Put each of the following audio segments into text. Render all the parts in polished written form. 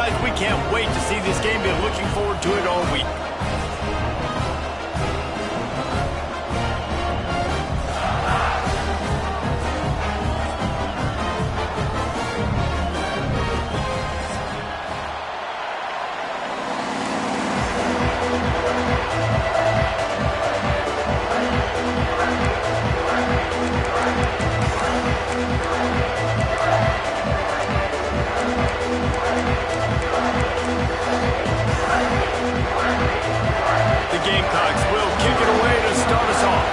guys, we can't wait to see this game. Been looking forward to it all week. The Gamecocks will kick it away to start us off.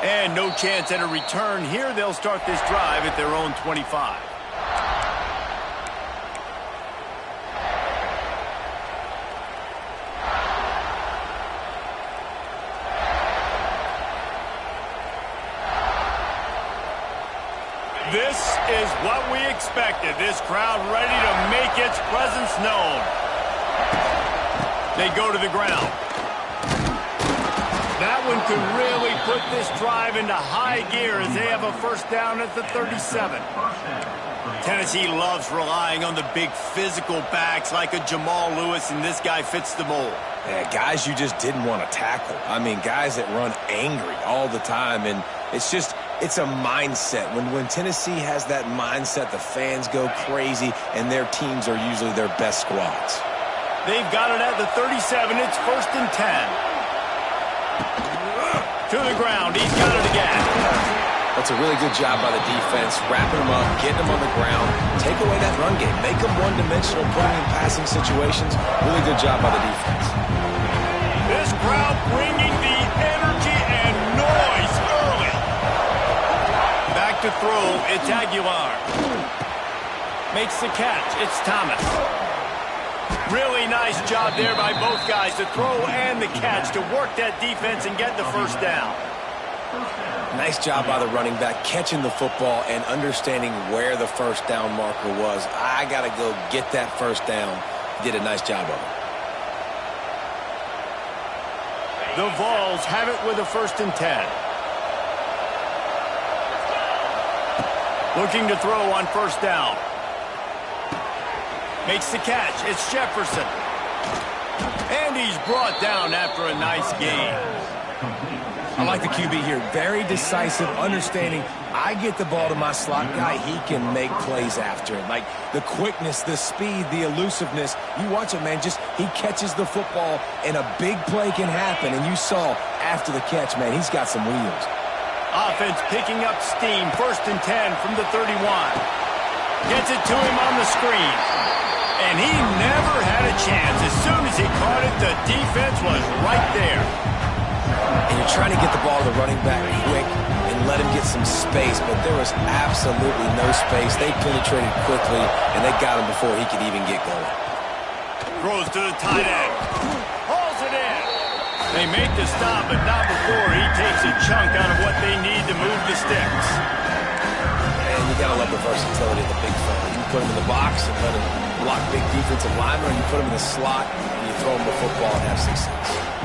And no chance at a return here. They'll start this drive at their own 25. This is what we expected. This crowd ready to make its presence known. They go to the ground. That one could really put this drive into high gear as they have a first down at the 37. Tennessee loves relying on the big physical backs like a Jamal Lewis, and this guy fits the mold. Yeah, guys you just didn't want to tackle. I mean, guys that run angry all the time, and it's a mindset. When Tennessee has that mindset, the fans go crazy, and their teams are usually their best squads. They've got it at the 37. It's 1st and 10. To the ground. He's got it again. That's a really good job by the defense, wrapping them up, getting them on the ground, take away that run game, make them one-dimensional, put them in passing situations. Really good job by the defense. This crowd bringing the energy and noise early. Back to throw. It's Aguilar. Makes the catch. It's Thomas. Really nice job there by both guys, the throw and the catch, to work that defense and get the first down. Nice job by the running back, catching the football and understanding where the first down marker was. I got to go get that first down. Did a nice job of it. The Vols have it with a 1st and 10. Looking to throw on first down. Makes the catch. It's Jefferson. And he's brought down after a nice gain. I like the QB here. Very decisive, understanding I get the ball to my slot guy, he can make plays after it. Like the quickness, the speed, the elusiveness. You watch it, man, just he catches the football and a big play can happen. And you saw after the catch, man, he's got some wheels. Offense picking up steam. 1st and 10 from the 31. Gets it to him on the screen. And he never had a chance. As soon as he caught it, the defense was right there. And you're trying to get the ball to the running back quick and let him get some space, but there was absolutely no space. They penetrated quickly, and they got him before he could even get going. Throws to the tight end. Hauls it in. They make the stop, but not before he takes a chunk out of what they need to move the sticks. And you got to love the versatility of the big fella. You put him in the box and let him block big defensive linemen, or you put him in the slot and you throw him the football and have success.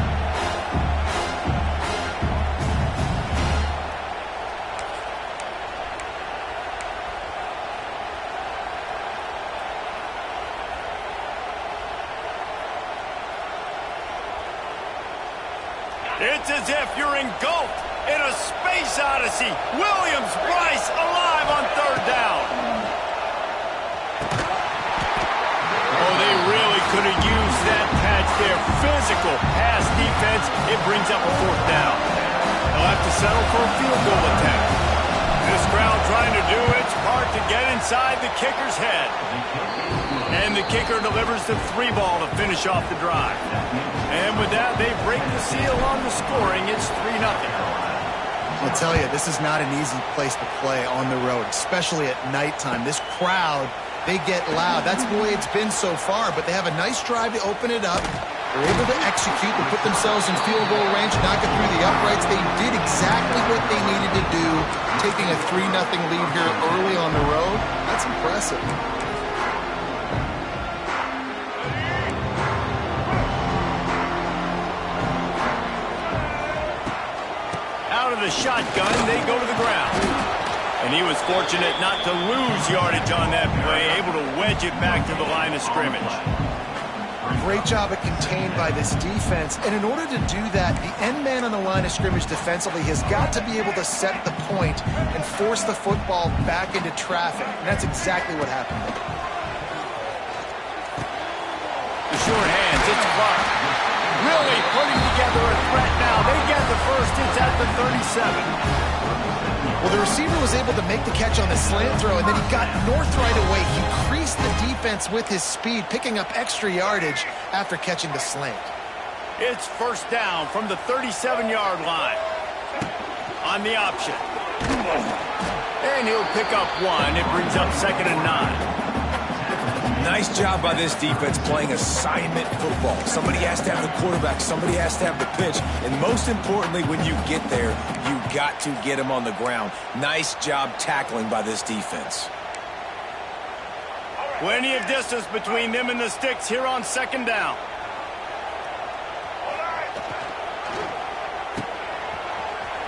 It's as if you're engulfed in a space odyssey. Williams-Brice alive on 3rd down. Oh, they really could have used that patch there. Physical pass defense. It brings up a 4th down. They'll have to settle for a field goal attempt. This crowd trying to do its part to get inside the kicker's head. And the kicker delivers the 3 ball to finish off the drive. And with that, they break the seal on the scoring. It's 3-0. I'll tell you, this is not an easy place to play on the road, especially at nighttime. This crowd, they get loud. That's the way it's been so far, but they have a nice drive to open it up. They're able to execute and put themselves in field goal range, knock it through the uprights. They did exactly what they needed to do, taking a 3-0 lead here early on the road. That's impressive. Out of the shotgun, they go to the ground. was fortunate not to lose yardage on that play, able to wedge it back to the line of scrimmage. Great job at contained by this defense. And in order to do that, the end man on the line of scrimmage defensively has got to be able to set the point and force the football back into traffic. And that's exactly what happened there. The short hands, it's Clark. Really putting together a threat now. They get the first, it's at the 37. Well, the receiver was able to make the catch on the slant throw, and then he got north right away. He creased the defense with his speed, picking up extra yardage after catching the slant. It's first down from the 37-yard line. On the option. And he'll pick up one. It brings up 2nd and 9. Nice job by this defense playing assignment football. Somebody has to have the quarterback. Somebody has to have the pitch. And most importantly, when you get there, you got to get him on the ground. Nice job tackling by this defense. Plenty of distance between them and the sticks here on 2nd down.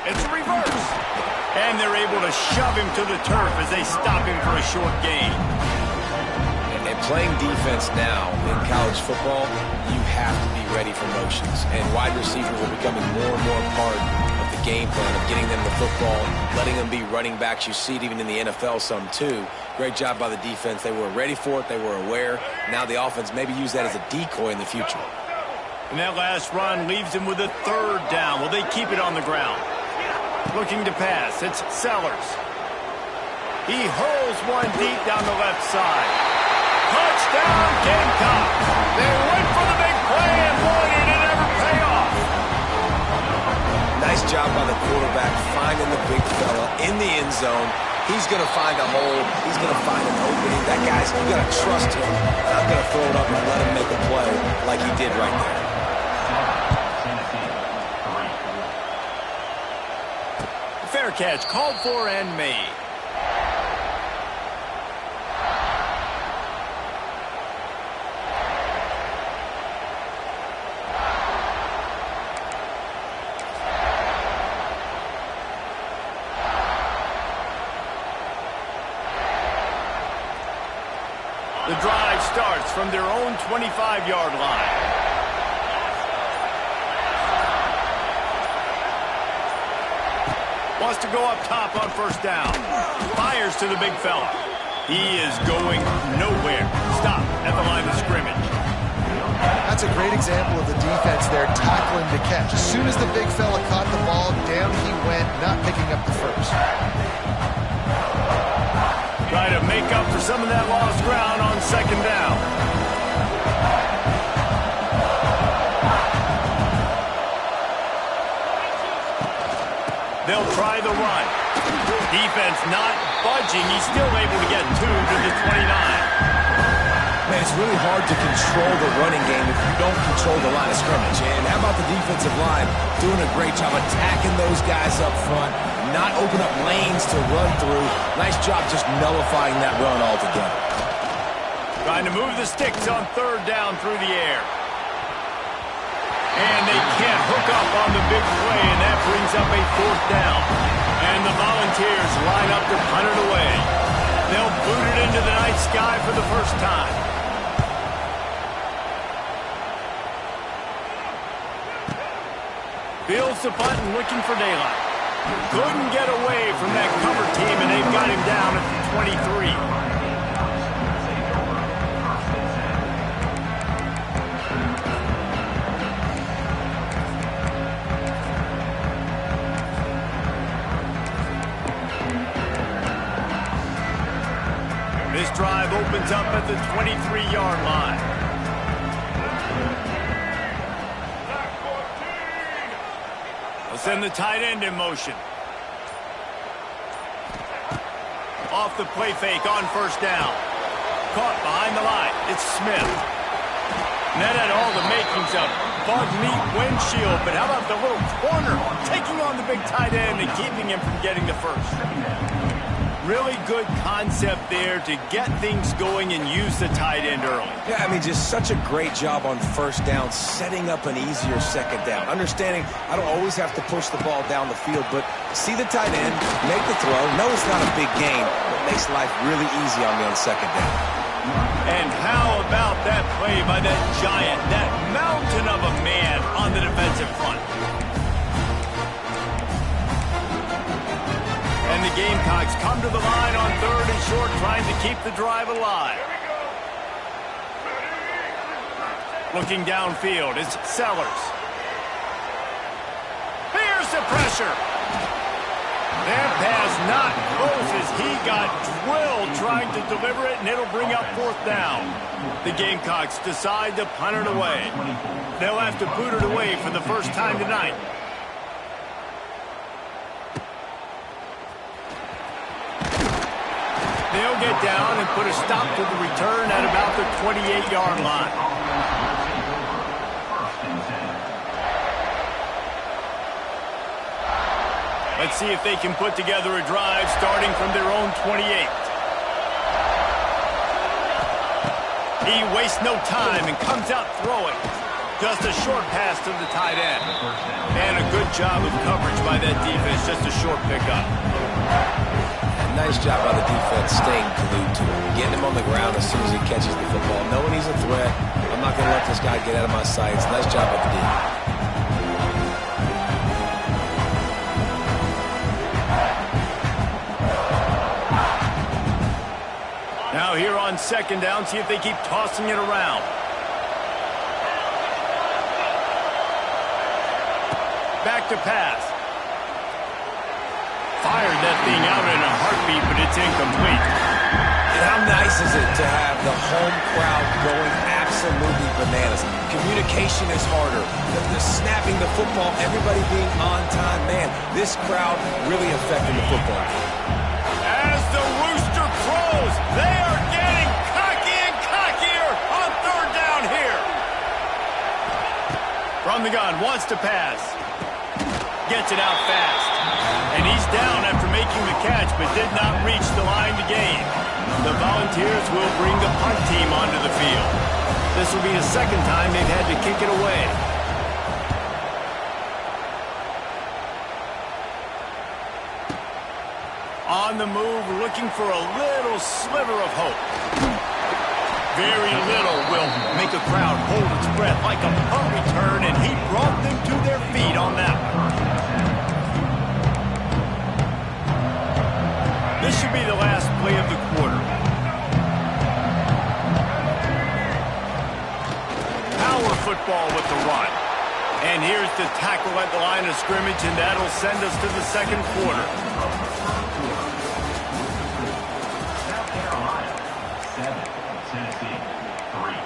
It's a reverse. And they're able to shove him to the turf as they stop him for a short gain. And playing defense now in college football, you have to be ready for motions. And wide receivers are becoming more and more part of the game plan of getting them the football, letting them be running backs. You see it even in the NFL some too. Great job by the defense. They were ready for it. They were aware. Now the offense maybe use that as a decoy in the future. And that last run leaves them with a 3rd down. Will they keep it on the ground? Looking to pass. It's Sellers. He hurls one deep down the left side. Touchdown, Gamecocks. They went for the big play, and boy, did it ever pay off. Nice job by the quarterback finding the big fella in the end zone. He's going to find a hole. He's going to find an opening. That guy's, you got to trust him. I'm going to throw it up and let him make a play like he did right there. Fair catch, called for and made. The drive starts from their own 25-yard line. Wants to go up top on 1st down. Fires to the big fella. He is going nowhere. Stop at the line of scrimmage. That's a great example of the defense there tackling the catch. As soon as the big fella caught the ball, down he went, not picking up the first. Try to make up for some of that lost ground on 2nd down. They'll try the run. Defense not budging. He's still able to get 2 to the 29. Man, it's really hard to control the running game if you don't control the line of scrimmage. And how about the defensive line doing a great job attacking those guys up front, not open up lanes to run through. Nice job just nullifying that run altogether. Trying to move the sticks on 3rd down through the air. And they can't hook up on the big play, and that brings up a 4th down. And the Volunteers line up to punt it away. They'll boot it into the night sky for the first time. Fields the punt and looking for daylight. Couldn't get away from that cover team, and they've got him down at the 23. This drive opens up at the 23-yard line. They'll send the tight end in motion. Off the play fake on 1st down. Caught behind the line. It's Smith. And that had all the makings of bug meat windshield, but how about the little corner taking on the big tight end and keeping him from getting the first? Really good concept there to get things going and use the tight end early. Yeah, I mean, just such a great job on first down, setting up an easier second down. Understanding I don't always have to push the ball down the field, but see the tight end, make the throw. No, it's not a big gain, but it makes life really easy on me on second down. And how about that play by that giant, that mountain of a man on the defensive front? And the Gamecocks come to the line on 3rd and short, trying to keep the drive alive. Looking downfield, it's Sellers. Here's the pressure. That pass not close as he got drilled trying to deliver it, and it'll bring up 4th down. The Gamecocks decide to punt it away. They'll have to boot it away for the first time tonight. They'll get down and put a stop to the return at about the 28-yard line. Let's see if they can put together a drive starting from their own 28. He wastes no time and comes out throwing. Just a short pass to the tight end. And a good job of coverage by that defense, just a short pickup. Nice job by the defense staying glued to him, getting him on the ground as soon as he catches the football, knowing he's a threat. I'm not going to let this guy get out of my sights. Nice job by the D. Now here on second down, see if they keep tossing it around. Back to pass. Fired that thing out in a heartbeat, but it's incomplete. And how nice is it to have the home crowd going absolutely bananas? Communication is harder. The snapping the football, everybody being on time. Man, this crowd really affecting the football. As the rooster crows, they are getting cocky and cockier on 3rd down here. From the gun, wants to pass. Gets it out fast. And he's down after making the catch, but did not reach the line to gain. The Volunteers will bring the punt team onto the field. This will be the second time they've had to kick it away. On the move, looking for a little sliver of hope. Very little will make a crowd hold its breath like a punt return, and he brought them to their feet on that one. This should be the last play of the quarter. Power football with the run. And here's the tackle at the line of scrimmage, and that'll send us to the second quarter. South Carolina, 7. Tennessee, 3.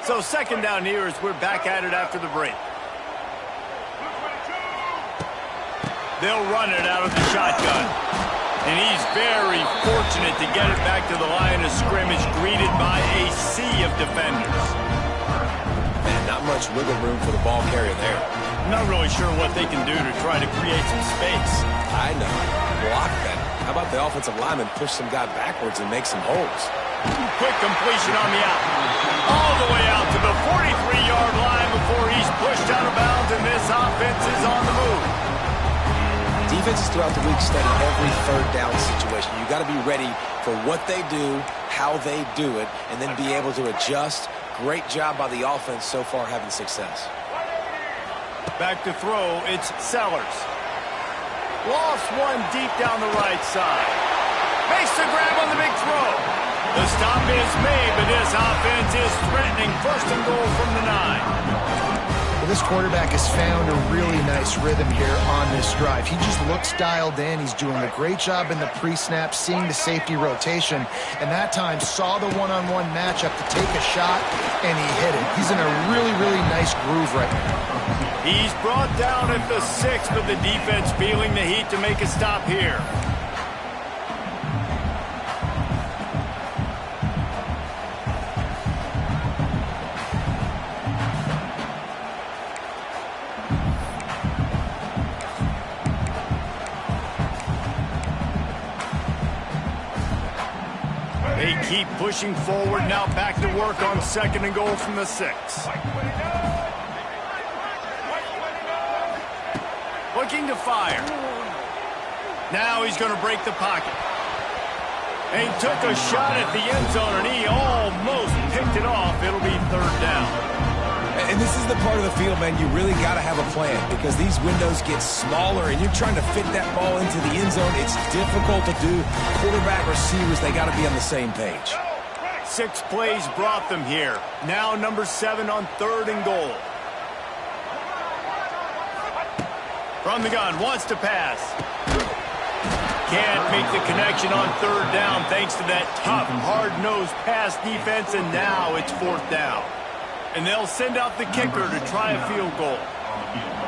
So second down here as we're back at it after the break. They'll run it out of the shotgun. And he's very fortunate to get it back to the line of scrimmage, greeted by a sea of defenders. Man, not much wiggle room for the ball carrier there. I'm not really sure what they can do to try to create some space. I know. Block that. How about the offensive lineman push some guy backwards and make some holes? Quick completion on the out. All the way out to the 43-yard line before he's pushed out of bounds, and this offense is on the move. Defenses throughout the week study every 3rd down situation. You got to be ready for what they do, how they do it, and then be able to adjust. Great job by the offense so far having success. Back to throw, it's Sellers. Lost one deep down the right side. Makes the grab on the big throw. The stop is made, but this offense is threatening. 1st and goal from the 9. Well, this quarterback has found a really nice rhythm here on this drive. He just looks dialed in. He's doing a great job in the pre-snap, seeing the safety rotation, and that time saw the one-on-one matchup to take a shot, and he hit it. He's in a really, really nice groove right now. He's brought down at the 6, but the defense feeling the heat to make a stop here. They keep pushing forward. Now back to work on 2nd and goal from the 6. Looking to fire. Now he's going to break the pocket. And he took a shot at the end zone, and he almost picked it off. It'll be 3rd down. And this is the part of the field, man, you really got to have a plan because these windows get smaller and you're trying to fit that ball into the end zone. It's difficult to do. Quarterback, receivers, they got to be on the same page. 6 plays brought them here. Now number 7 on 3rd and goal. From the gun, wants to pass. Can't make the connection on 3rd down thanks to that tough, hard-nosed pass defense, and now it's 4th down. And they'll send out the kicker to try a field goal.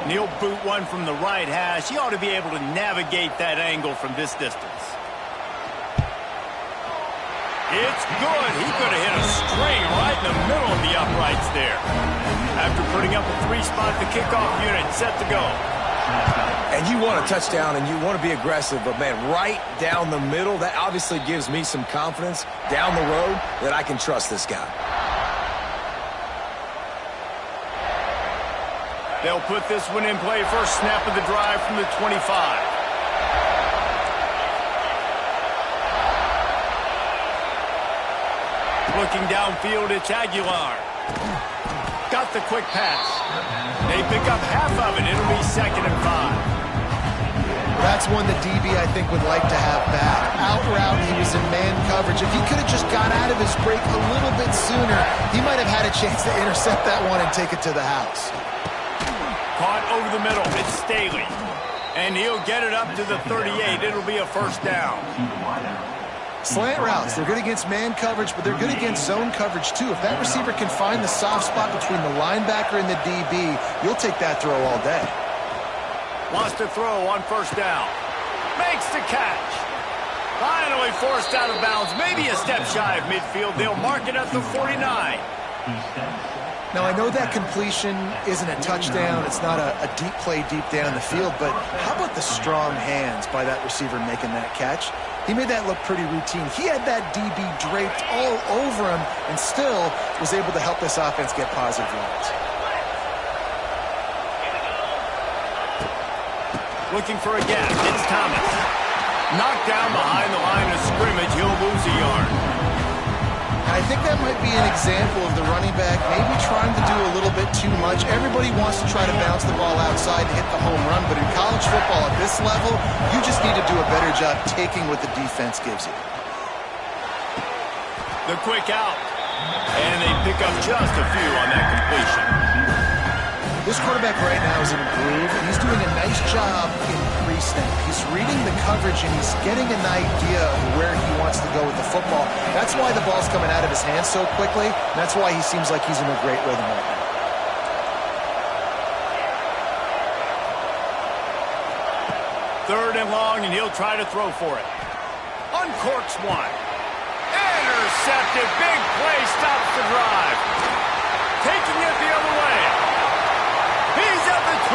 And he'll boot one from the right hash. He ought to be able to navigate that angle from this distance. It's good. He could have hit a string right in the middle of the uprights there. After putting up a 3-spot, the kickoff unit set to go. And you want a touchdown and you want to be aggressive, but man, right down the middle, that obviously gives me some confidence down the road that I can trust this guy. They'll put this one in play. First snap of the drive from the 25. Looking downfield, it's Aguilar. Got the quick pass. They pick up half of it. It'll be 2nd and 5. That's one the DB, I think, would like to have back. Out route, he was in man coverage. If he could have just got out of his break a little bit sooner, he might have had a chance to intercept that one and take it to the house. Caught over the middle. It's Staley. And he'll get it up to the 38. It'll be a 1st down. Slant routes, they're good against man coverage, but they're good against zone coverage too. If that receiver can find the soft spot between the linebacker and the DB, you'll take that throw all day. Wants to throw on 1st down. Makes the catch. Finally forced out of bounds. Maybe a step shy of midfield. They'll mark it at the 49. Now, I know that completion isn't a touchdown. It's not a deep play deep down the field, but how about the strong hands by that receiver making that catch? He made that look pretty routine. He had that DB draped all over him and still was able to help this offense get positive yards. Looking for a gap. It's Thomas. Knocked down behind the line of scrimmage. He'll lose a yard. I think that might be an example of the running back maybe trying to do a little bit too much. Everybody wants to try to bounce the ball outside and hit the home run, but in college football at this level, you just need to do a better job taking what the defense gives you. The quick out. And they pick up just a few on that completion. This quarterback right now is in a groove, and he's doing a nice job in pre-snap. He's reading the coverage, and he's getting an idea of where he wants to go with the football. That's why the ball's coming out of his hands so quickly, and that's why he seems like he's in a great rhythm right now. Third and long, and he'll try to throw for it. Uncorks one. Intercepted. Big play stops the drive. Taking it the other way. He's at the 20.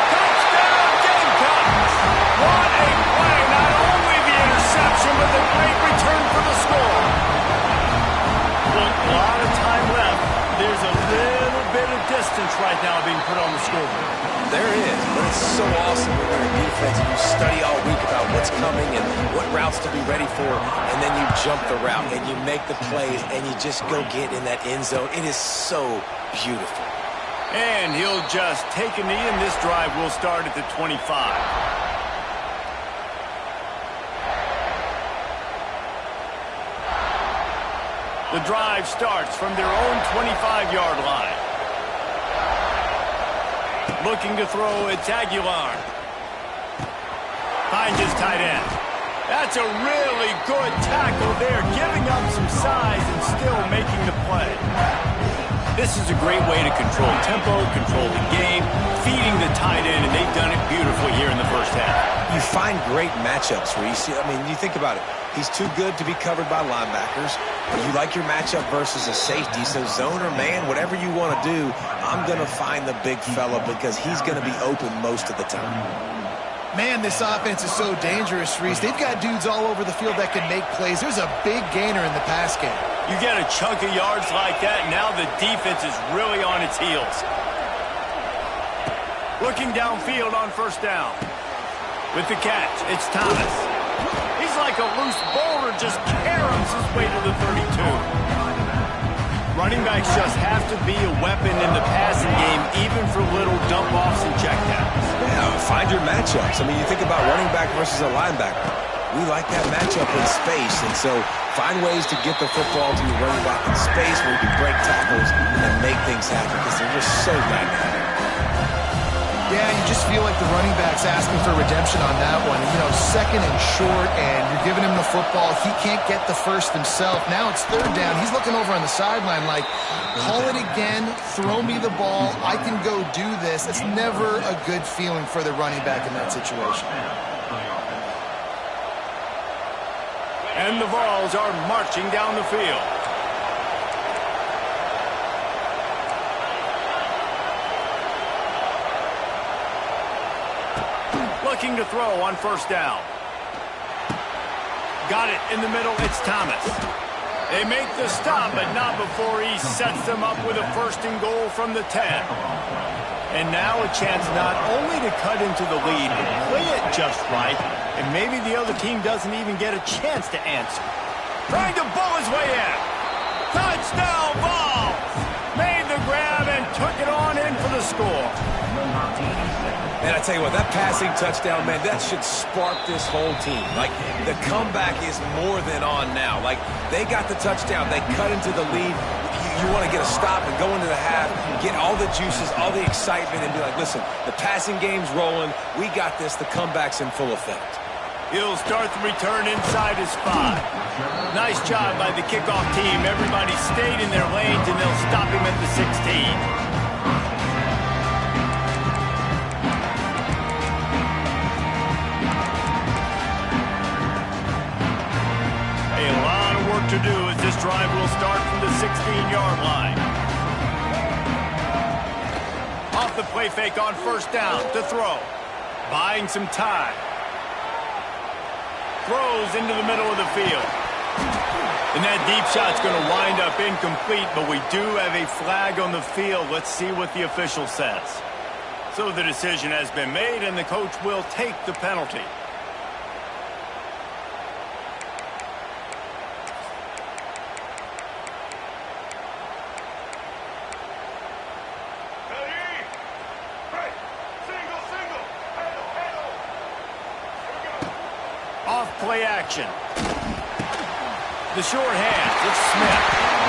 Touchdown, Gamecocks. What a play. Not only the interception, but the great return for the score. Look, a lot of time left. There's a little bit of distance right now being put on the scoreboard. There is, but it's so awesome when you're in defense and you study all week about what's coming and what routes to be ready for, and then you jump the route and you make the plays and you just go get in that end zone. It is so beautiful. And he'll just take a knee, and this drive will start at the 25. The drive starts from their own 25-yard line. Looking to throw, it's Aguilar. Finds his tight end. That's a really good tackle there, giving up some size and still making the play. This is a great way to control tempo, control the game, feeding the tight end, and they've done it beautifully here in the first half. You find great matchups where you see, you think about it. He's too good to be covered by linebackers. You like your matchup versus a safety, so zone or man, whatever you want to do, I'm going to find the big fella because he's going to be open most of the time. Man, this offense is so dangerous, Reese. They've got dudes all over the field that can make plays. There's a big gainer in the pass game. You get a chunk of yards like that, now the defense is really on its heels. Looking downfield on first down. With the catch, it's Thomas. He's like a loose boulder, just caroms his way to the 32. Running backs just have to be a weapon in the passing game, even for little dump-offs and checkdowns. Yeah, find your matchups. I mean, you think about running back versus a linebacker. We like that matchup in space, and so find ways to get the football to your running back in space where you can break tackles and make things happen because they're just so dynamic. Yeah, you just feel like the running back's asking for redemption on that one. You know, second and short, and you're giving him the football. He can't get the first himself. Now it's third down. He's looking over on the sideline like, call it again, throw me the ball, I can go do this. It's never a good feeling for the running back in that situation. And the Vols are marching down the field. Looking to throw on first down. Got it in the middle, it's Thomas. They make the stop, but not before he sets them up with a first and goal from the 10. And now a chance not only to cut into the lead, but play it just right, and maybe the other team doesn't even get a chance to answer. Trying to bull his way in. Touchdown, Vols! Made the grab and took it on in for the score. And I tell you what, that passing touchdown, man, that should spark this whole team. Like, the comeback is more than on now. Like, they got the touchdown. They cut into the lead. You want to get a stop and go into the half, get all the juices, all the excitement, and be like, listen, the passing game's rolling. We got this. The comeback's in full effect. He'll start the return inside his 5. Nice job by the kickoff team. Everybody stayed in their lanes, and they'll stop him at the 16. To do as this drive will start from the 16-yard line. Off the play fake on first down to throw. Buying some time. Throws into the middle of the field. And that deep shot's going to wind up incomplete, but we do have a flag on the field. Let's see what the official says. So the decision has been made, and the coach will take the penalty. Play action. The short hands, it's Smith.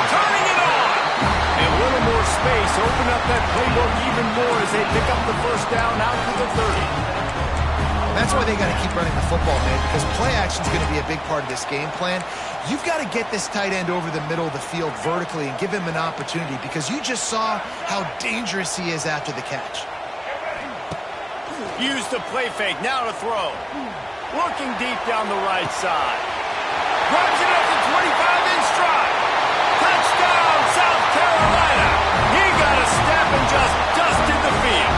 Turning it on! And a little more space. Open up that playbook even more as they pick up the first down out to the 30. That's why they got to keep running the football, man, because play action is going to be a big part of this game plan. You've got to get this tight end over the middle of the field vertically and give him an opportunity because you just saw how dangerous he is after the catch. Use the play fake. Now to throw. Looking deep down the right side. Grabs it at the 25 in stride. Touchdown, South Carolina. He got a step and just dusted the field.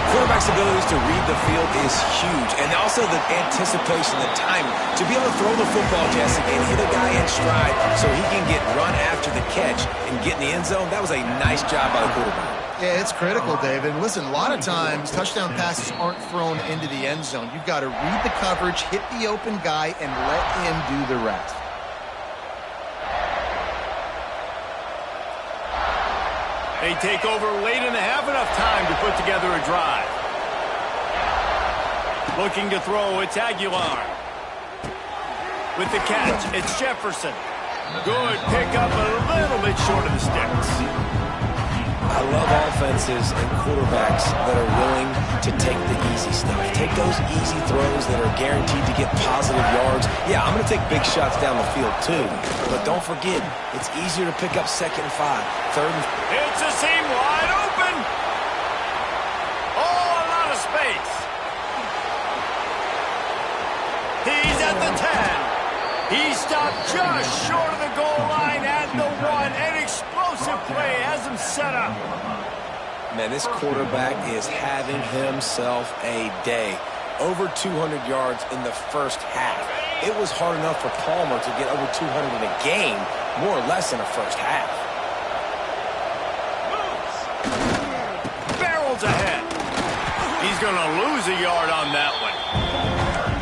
Quarterback's abilities to read the field is huge. And also the anticipation, the timing. To be able to throw the football, Jesse, and hit a guy in stride so he can get run after the catch and get in the end zone, that was a nice job by the quarterback. Yeah, it's critical, David. Listen, a lot of times touchdown passes aren't thrown into the end zone. You've got to read the coverage, hit the open guy, and let him do the rest. They take over late in the half, enough time to put together a drive. Looking to throw, it's Aguilar. With the catch, it's Jefferson. Good pickup, a little bit short of the sticks. I love offenses and quarterbacks that are willing to take the easy stuff. Take those easy throws that are guaranteed to get positive yards. Yeah, I'm going to take big shots down the field too. But don't forget, it's easier to pick up 2nd and 5, 3rd and... It's a seam wide open. Oh, a lot of space. He's at the 10. He stopped just short of the goal line at the 1. An explosive play has him set up. Man, this quarterback is having himself a day. Over 200 yards in the first half. It was hard enough for Palmer to get over 200 in a game, more or less in the first half. Barrels ahead. He's going to lose a yard on that one.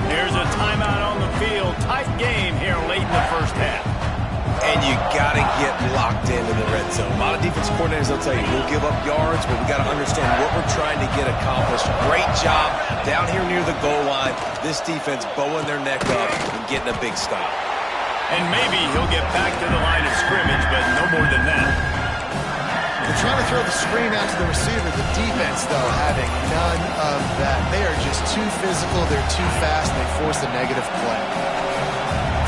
Here's a timeout on the field. Tight game here late in the first half. And you got to get locked into the red zone. A lot of defense coordinators will tell you, we'll give up yards, but we got to understand what we're trying to get accomplished. Great job down here near the goal line. This defense bowing their neck up and getting a big stop. And maybe he'll get back to the line of scrimmage, but no more than that. They're trying to throw the screen out to the receiver. The defense, though, having none of that. They are just too physical. They're too fast. And they force a negative play.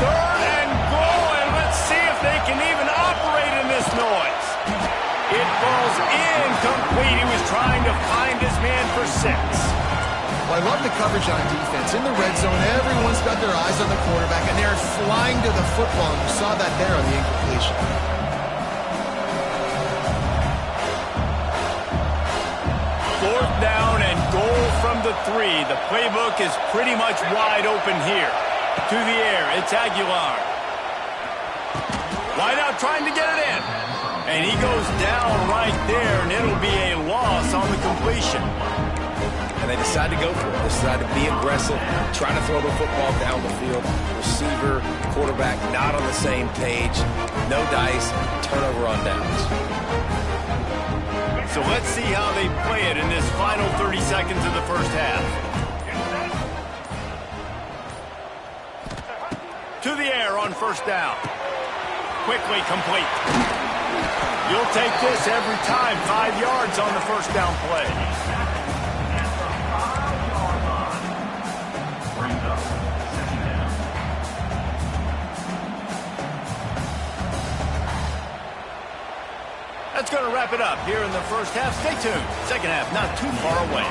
Third and goal, and let's see if they can even operate in this noise. It falls incomplete. He was trying to find his man for 6. Well, I love the coverage on defense. In the red zone, everyone's got their eyes on the quarterback, and they're flying to the football. And you saw that there on the incompletion. Fourth down and goal from the 3. The playbook is pretty much wide open here. To the air, it's Aguilar. Wide out trying to get it in. And he goes down right there, and it'll be a loss on the completion. And they decide to go for it. They decide to be aggressive, try to throw the football down the field. Receiver, quarterback not on the same page. No dice, turnover on downs. So let's see how they play it in this final 30 seconds of the first half. To the air on first down. Quickly complete. You'll take this every time. 5 yards on the first down play. That's going to wrap it up here in the first half. Stay tuned. Second half not too far away.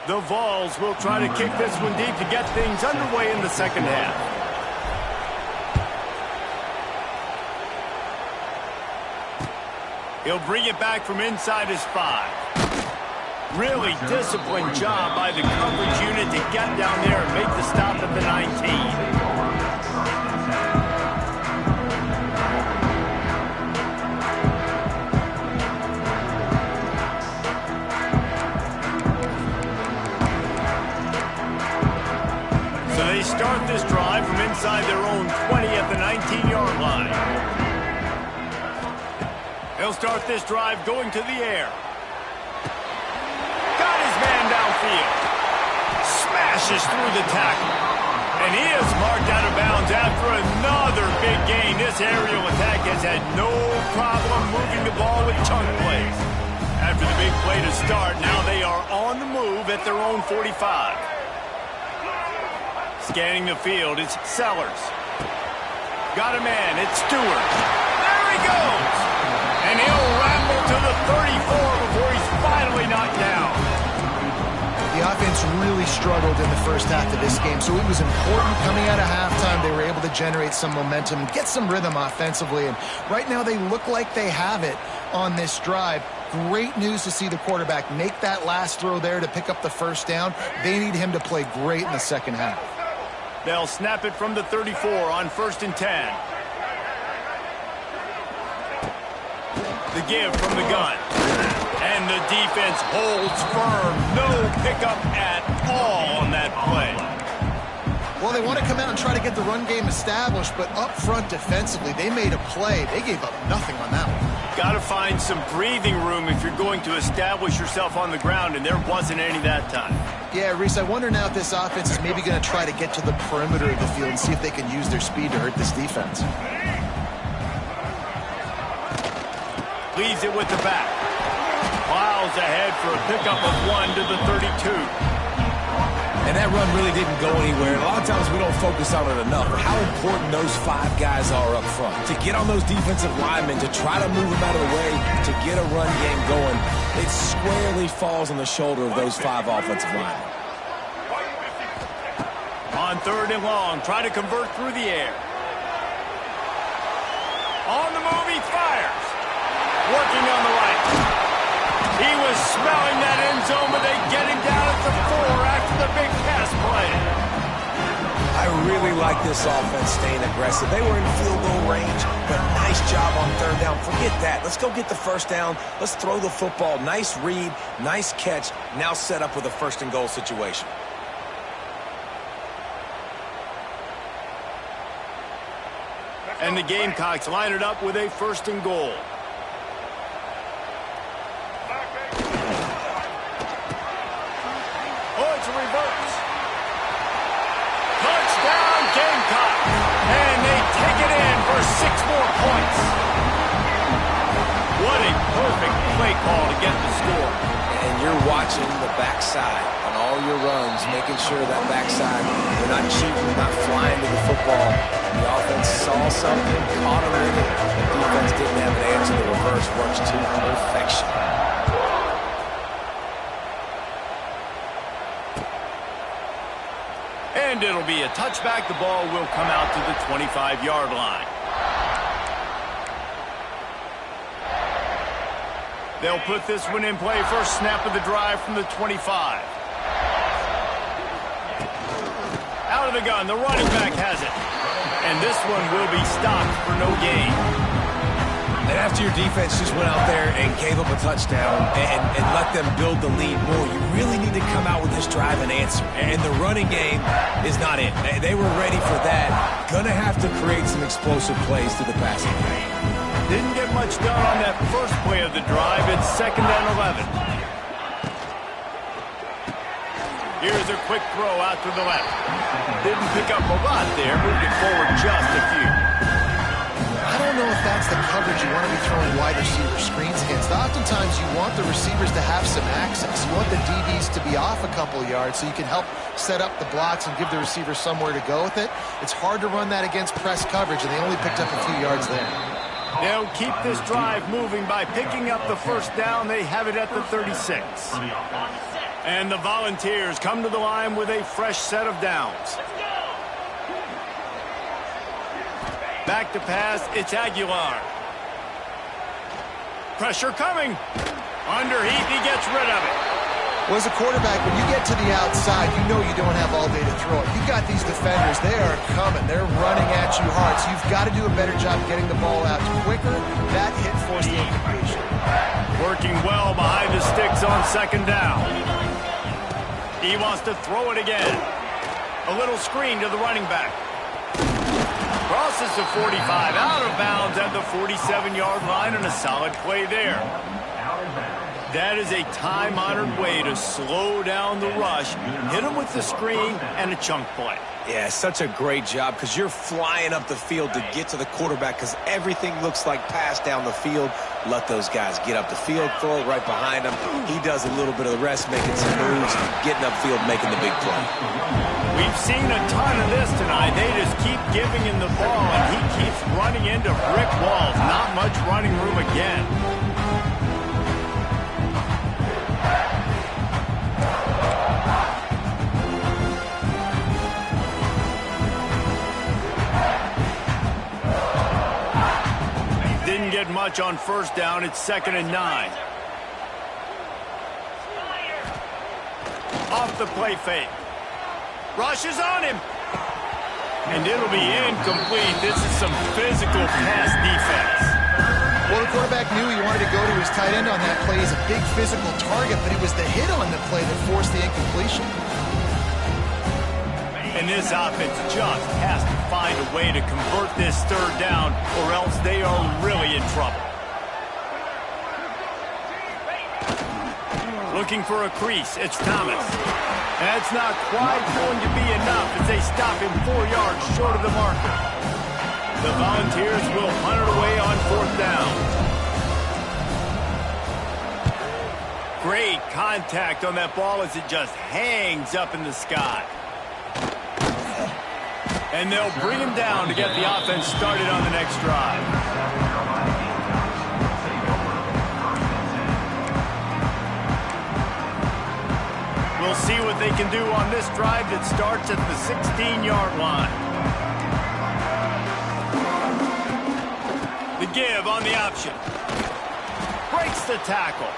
The Vols will try to kick this one deep to get things underway in the second half. He'll bring it back from inside his 5. Really disciplined job by the coverage unit to get down there and make the stop at the 19. So they start this drive from inside their own 20 at the 19-yard line. They'll start this drive going to the air. Got his man downfield. Smashes through the tackle. And he is marked out of bounds after another big gain. This aerial attack has had no problem moving the ball with chunk plays. After the big play to start, now they are on the move at their own 45. Scanning the field, it's Sellers. Got a man, it's Stewart. There he goes! And he'll ramble to the 34 before he's finally knocked down. The offense really struggled in the first half of this game, so it was important coming out of halftime. They were able to generate some momentum and get some rhythm offensively, and right now they look like they have it on this drive. Great news to see the quarterback make that last throw there to pick up the first down. They need him to play great in the second half. They'll snap it from the 34 on 1st and 10. The give from the gun. And the defense holds firm. No pickup at all on that play. Well, they want to come out and try to get the run game established, but up front defensively, they made a play. They gave up nothing on that one. Got to find some breathing room if you're going to establish yourself on the ground, and there wasn't any that time. Yeah, Reese, I wonder now if this offense is maybe going to try to get to the perimeter of the field and see if they can use their speed to hurt this defense. Leaves it with the back. Plows ahead for a pickup of 1 to the 32. And that run really didn't go anywhere. And a lot of times we don't focus on it enough. How important those 5 guys are up front. To get on those defensive linemen, to try to move them out of the way, to get a run game going, it squarely falls on the shoulder of those 5 offensive linemen. On 3rd and long, try to convert through the air. On the move, he fires. Working on the right. He was smelling that end zone, but they get him down at the 4 after the big pass play. I really like this offense staying aggressive. They were in field goal range, but nice job on 3rd down. Forget that. Let's go get the 1st down. Let's throw the football. Nice read, nice catch. Now set up with a 1st and goal situation. And the Gamecocks line it up with a 1st and goal. Oh, it's a reverse. Touchdown, Gamecocks. And they take it in for 6 more points. What a perfect play call to get the score. And you're watching the backside on all your runs, making sure that backside, they're not cheating, not flying to the football. The offense saw something, caught them in it. The defense didn't have an answer. The reverse works to perfection. And it'll be a touchback. The ball will come out to the 25-yard line. They'll put this one in play. First snap of the drive from the 25. Out of the gun, the running back has it. And this one will be stopped for no gain. And after your defense just went out there and gave up a touchdown and let them build the lead more, you really need to come out with this drive and answer. And the running game is not it. They were ready for that. Gonna have to create some explosive plays through the passing game. Didn't get much done on that first play of the drive. It's 2nd and 11. Here's a quick throw out to the left. Didn't pick up a lot there. Moved it forward just a few. I don't know if that's the coverage you want to be throwing wide receiver screens against. Oftentimes you want the receivers to have some access. You want the DBs to be off a couple yards so you can help set up the blocks and give the receiver somewhere to go with it. It's hard to run that against press coverage, and they only picked up a few yards there. They'll keep this drive moving by picking up the 1st down. They have it at the 36. And the Volunteers come to the line with a fresh set of downs. Back to pass, it's Aguilar. Pressure coming. Underneath, he gets rid of it. Well, as a quarterback, when you get to the outside, you know you don't have all day to throw it. You got these defenders. They are coming. They're running at you hard. So you've got to do a better job getting the ball out quicker. That hit forced the incompletion. Working well behind the sticks on 2nd down. He wants to throw it again. A little screen to the running back. Crosses the 45, out of bounds at the 47-yard line, and a solid play there. That is a time-honored way to slow down the rush, hit him with the screen, and a chunk play. Yeah, such a great job because you're flying up the field to get to the quarterback because everything looks like pass down the field. Let those guys get up the field, throw it right behind him. He does a little bit of the rest, making some moves, getting upfield, making the big play. We've seen a ton of this tonight. They just keep giving him the ball, and he keeps running into brick walls. Not much running room again. Didn't get much on 1st down. It's 2nd and 9. Off the play fake. Rushes on him. And it'll be incomplete. This is some physical pass defense. Well, the quarterback knew he wanted to go to his tight end on that play. He's a big physical target, but it was the hit on the play that forced the incompletion. And this offense just has to find a way to convert this 3rd down, or else they are really in trouble. Looking for a crease, it's Thomas. That's not quite going to be enough as they stop him 4 yards short of the marker. The Volunteers will punt it away on 4th down. Great contact on that ball as it just hangs up in the sky. And they'll bring him down to get the offense started on the next drive. We'll see what they can do on this drive that starts at the 16-yard line. The give on the option. Breaks the tackle.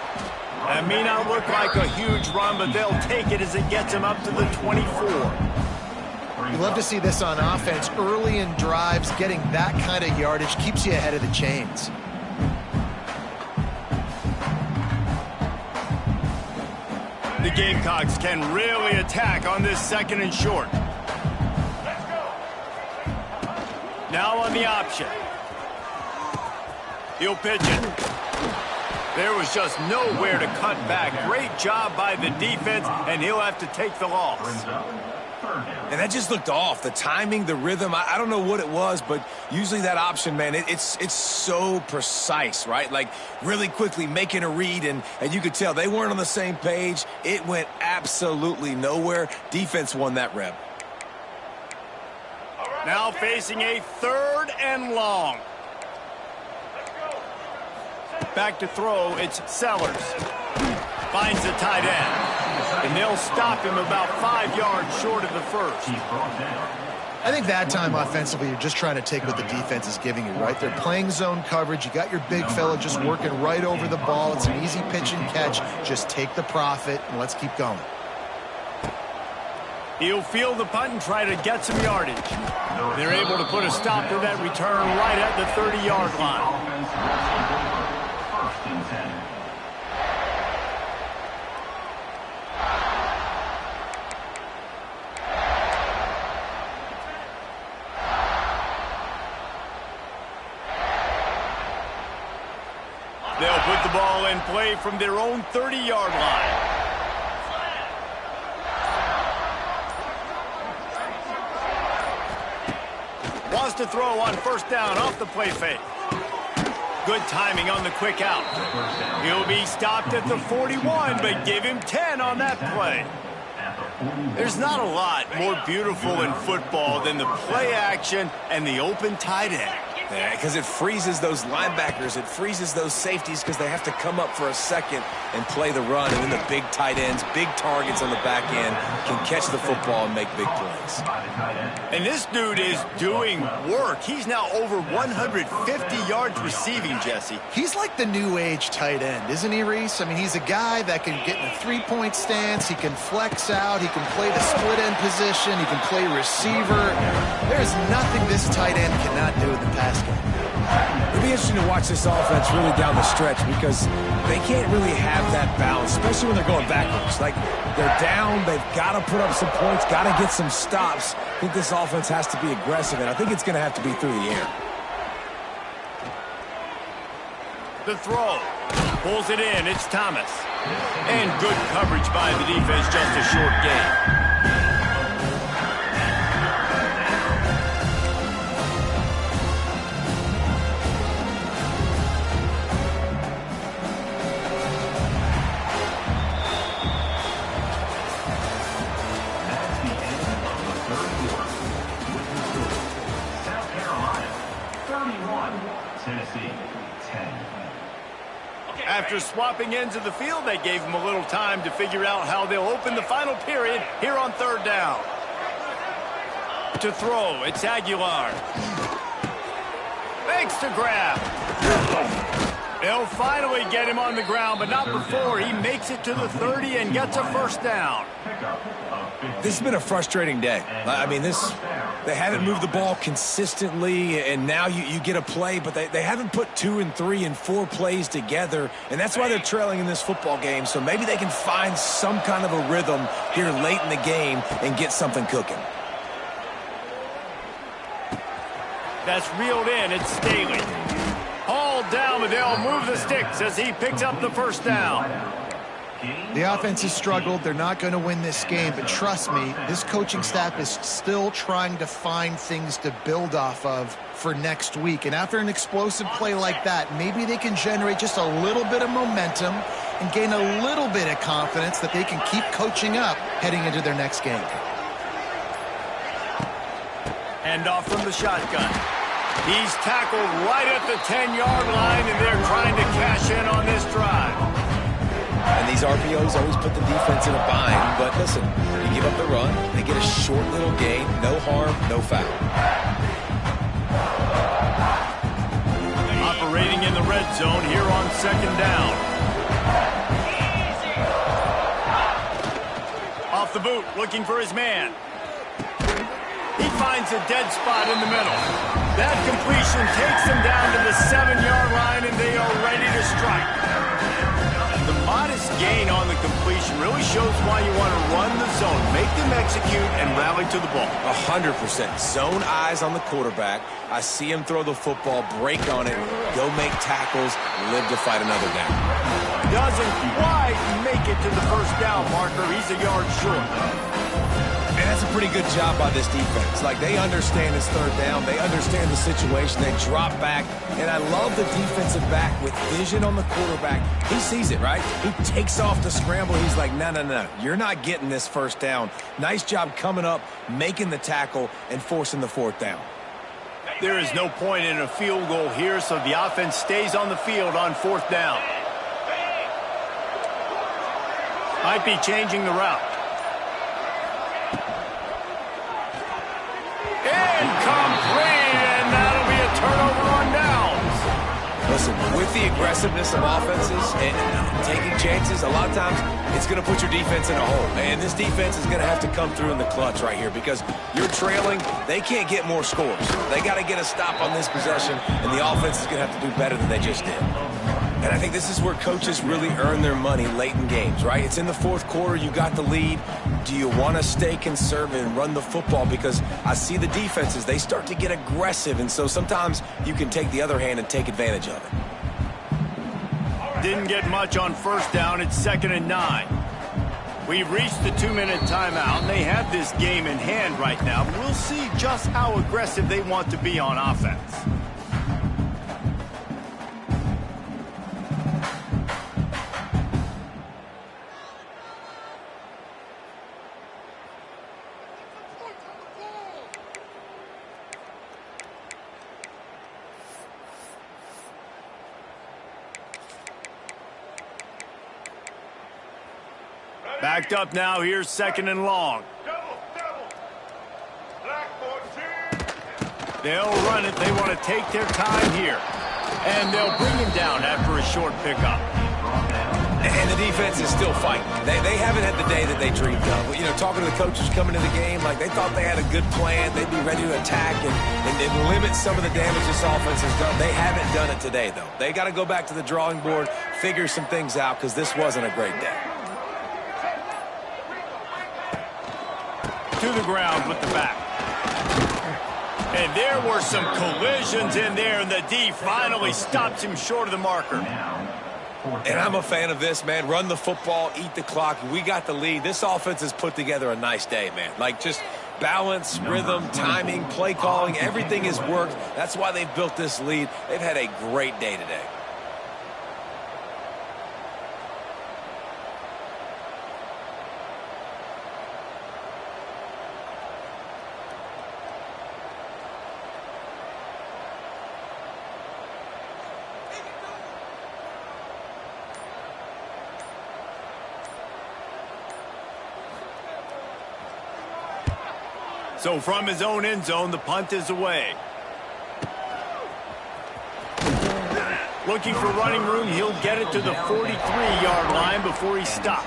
That may not look like a huge run, but they'll take it as it gets them up to the 24. You love to see this on offense. Early in drives, getting that kind of yardage keeps you ahead of the chains. The Gamecocks can really attack on this 2nd and short. Now on the option. He'll pitch it. There was just nowhere to cut back. Great job by the defense, and he'll have to take the loss. And that just looked off. The timing, the rhythm, I don't know what it was, but usually that option, man, it's so precise, right? Like really quickly making a read, and you could tell they weren't on the same page. It went absolutely nowhere. Defense won that rep. Now facing a 3rd and long. Back to throw, it's Sellers. Finds the tight end. And they'll stop him about 5 yards short of the first. I think that time offensively, you're just trying to take what the defense is giving you, right? They're playing zone coverage. You got your big fella just working right over the ball. It's an easy pitch and catch. Just take the profit, and let's keep going. He'll field the punt and try to get some yardage. They're able to put a stop to that return right at the 30-yard line. They'll put the ball in play from their own 30-yard line. Wants to throw on 1st down off the play fake. Good timing on the quick out. He'll be stopped at the 41, but give him 10 on that play. There's not a lot more beautiful in football than the play action and the open tight end. Yeah, because it freezes those linebackers. It freezes those safeties because they have to come up for a second and play the run. And then the big tight ends, big targets on the back end can catch the football and make big plays. And this dude is doing work. He's now over 150 yards receiving, Jesse. He's like the new age tight end, isn't he, Reese? I mean, he's a guy that can get in a 3-point stance. He can flex out. He can play the split end position. He can play receiver. There's nothing this tight end cannot do in the pass game. It'll be interesting to watch this offense really down the stretch because they can't really have that balance, especially when they're going backwards. Like, they're down, they've got to put up some points, got to get some stops. I think this offense has to be aggressive, and I think it's going to have to be through the air. The throw. Pulls it in. It's Thomas. And good coverage by the defense, just a short gain. After swapping ends of the field, they gave him a little time to figure out how they'll open the final period here on 3rd down. To throw, it's Aguilar. Makes the grab. They'll finally get him on the ground, but not before he makes it to the 30 and gets a 1st down. This has been a frustrating day. I mean, they haven't moved the ball consistently, and now you get a play, but they haven't put 2 and 3 and 4 plays together, and that's why they're trailing in this football game. So maybe they can find some kind of a rhythm here late in the game and get something cooking. That's reeled in. It's Staley. Hauled down, but they'll move the sticks as he picks up the 1st down. The offense has struggled. They're not going to win this game, but trust me, this coaching staff is still trying to find things to build off of for next week. And after an explosive play like that, maybe they can generate just a little bit of momentum and gain a little bit of confidence that they can keep coaching up heading into their next game. Hand off from the shotgun. He's tackled right at the 10-yard line, and they're trying to cash in on this drive. And these RPOs always put the defense in a bind. But listen, you give up the run, they get a short little gain, no harm, no foul. Operating in the red zone here on second down. Off the boot, looking for his man. He finds a dead spot in the middle. That completion takes them down to the 7-yard line, and they are ready to strike. The modest gain on the completion really shows why you want to run the zone, make them execute, and rally to the ball. 100%. Zone eyes on the quarterback. I see him throw the football, break on it, go make tackles, live to fight another down. Doesn't quite make it to the first down marker. He's a yard short. And that's a pretty good job by this defense. Like, they understand it's third down. They understand the situation. They drop back. And I love the defensive back with vision on the quarterback. He sees it, right? He takes off the scramble. He's like, no. You're not getting this first down. Nice job coming up, making the tackle, and forcing the fourth down. There is no point in a field goal here, so the offense stays on the field on fourth down. Might be changing the route. Incomplete, and that'll be a turnover on downs. Listen, with the aggressiveness of offenses and taking chances, a lot of times it's going to put your defense in a hole. And this defense is going to have to come through in the clutch right here because you're trailing. They can't get more scores. They got to get a stop on this possession, and the offense is going to have to do better than they just did. And I think this is where coaches really earn their money late in games, right? It's in the fourth quarter. You got the lead. Do you want to stay conservative and run the football? Because I see the defenses, they start to get aggressive, and so sometimes you can take the other hand and take advantage of it. Didn't get much on first down. It's 2nd and 9. We've reached the 2-minute timeout, and they have this game in hand right now. We'll see just how aggressive they want to be on offense. Backed up now. Here's 2nd and long. They'll run it. They want to take their time here. And they'll bring him down after a short pickup. And the defense is still fighting. They haven't had the day that they dreamed of. You know, talking to the coaches coming into the game, like they thought they had a good plan. They'd be ready to attack and limit some of the damage this offense has done. They haven't done it today, though. They got to go back to the drawing board, figure some things out, because this wasn't a great day. To the ground with the back. And there were some collisions in there, and the D finally stops him short of the marker. And I'm a fan of this, man. Run the football, eat the clock. We got the lead. This offense has put together a nice day, man. Like, just balance, rhythm, timing, play calling, everything has worked. That's why they've built this lead. They've had a great day today. So from his own end zone, the punt is away. Looking for running room, he'll get it to the 43-yard line before he stopped.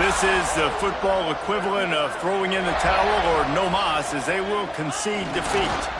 This is the football equivalent of throwing in the towel or no mas, as they will concede defeat.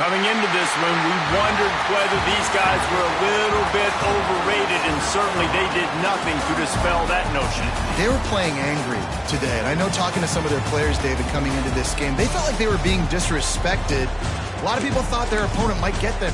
Coming into this one, we wondered whether these guys were a little bit overrated, and certainly they did nothing to dispel that notion. They were playing angry today, and I know talking to some of their players, David, coming into this game, they felt like they were being disrespected. A lot of people thought their opponent might get them